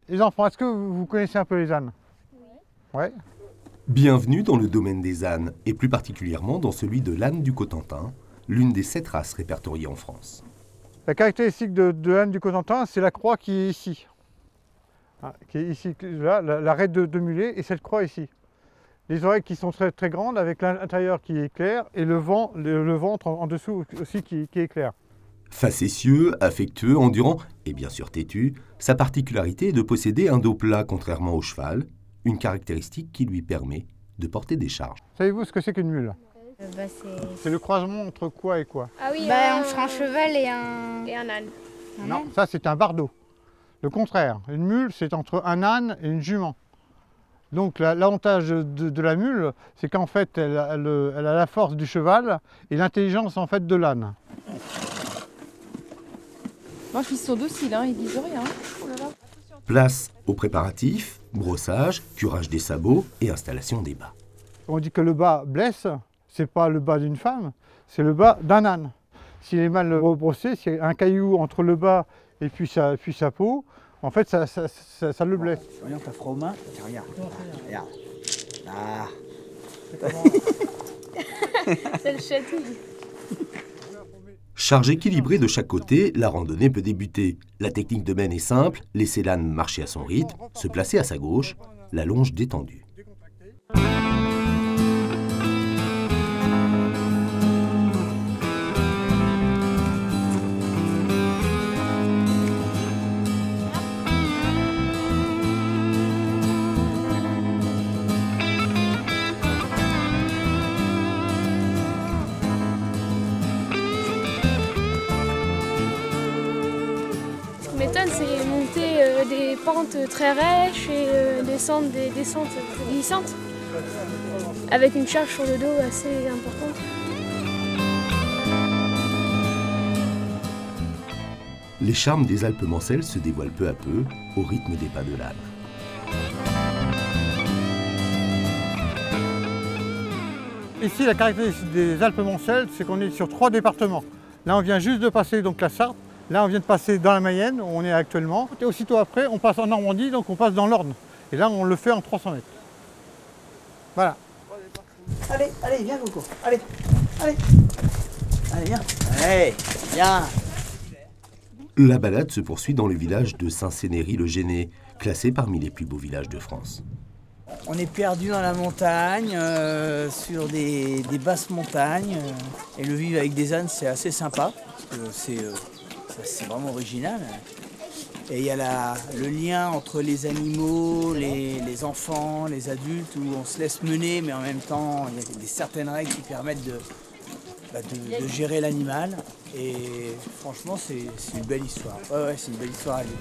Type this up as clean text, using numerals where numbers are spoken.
Les enfants, est-ce que vous connaissez un peu les ânes? Ouais. Bienvenue dans le domaine des ânes, et plus particulièrement dans celui de l'âne du Cotentin, l'une des 7 races répertoriées en France. La caractéristique de l'âne du Cotentin, c'est la croix qui est ici. Ah, qui est ici, là, l'arête de mulet et cette croix ici. Les oreilles qui sont très, très grandes avec l'intérieur qui est clair et le ventre en dessous aussi qui est clair. Facétieux, affectueux, endurant et bien sûr têtu, sa particularité est de posséder un dos plat contrairement au cheval, une caractéristique qui lui permet de porter des charges. Savez-vous ce que c'est qu'une mule? C'est le croisement entre quoi et quoi? Ah oui, entre un cheval et un âne. Non, ça c'est un bardeau. Le contraire, une mule c'est entre un âne et une jument. Donc l'avantage de la mule, c'est qu'en fait elle a la force du cheval et l'intelligence en fait de l'âne. Moi je suis sur docile, hein, ils disent rien. Oh là là. Place aux préparatifs, brossage, curage des sabots et installation des bas. On dit que le bas blesse, c'est pas le bas d'une femme, c'est le bas d'un âne. S'il est mal rebrossé, s'il y a un caillou entre le bas et puis sa peau, en fait ça le blesse. Regarde, t'as froid aux mains. Tiens, regarde. Regarde. Ah. C'est le chatouille. Charge équilibrée de chaque côté, la randonnée peut débuter. La technique de mène est simple, laisser l'âne marcher à son rythme, se placer à sa gauche, la longe détendue. Ce qui m'étonne, c'est monter des pentes très rêches et descendre des descentes glissantes avec une charge sur le dos assez importante. Les charmes des Alpes mancelles se dévoilent peu à peu au rythme des pas de l'âne. Ici la caractéristique des Alpes mancelles, c'est qu'on est sur 3 départements. Là on vient juste de passer donc la Sarthe, là on vient de passer dans la Mayenne où on est actuellement. Et aussitôt après on passe en Normandie, donc on passe dans l'Orne. Et là on le fait en 300 mètres. Voilà. Allez, allez, viens Coco. Allez, allez. Allez, viens. Allez, viens. La balade se poursuit dans le village de Saint-Cénéry-le-Géné, classé parmi les plus beaux villages de France. On est perdu dans la montagne, sur des basses montagnes. Et le vivre avec des ânes, c'est assez sympa. C'est vraiment original. Et il y a le lien entre les animaux, les enfants, les adultes, où on se laisse mener, mais en même temps, il y a certaines règles qui permettent de gérer l'animal. Et franchement, c'est une belle histoire. Ouais, c'est une belle histoire à vivre.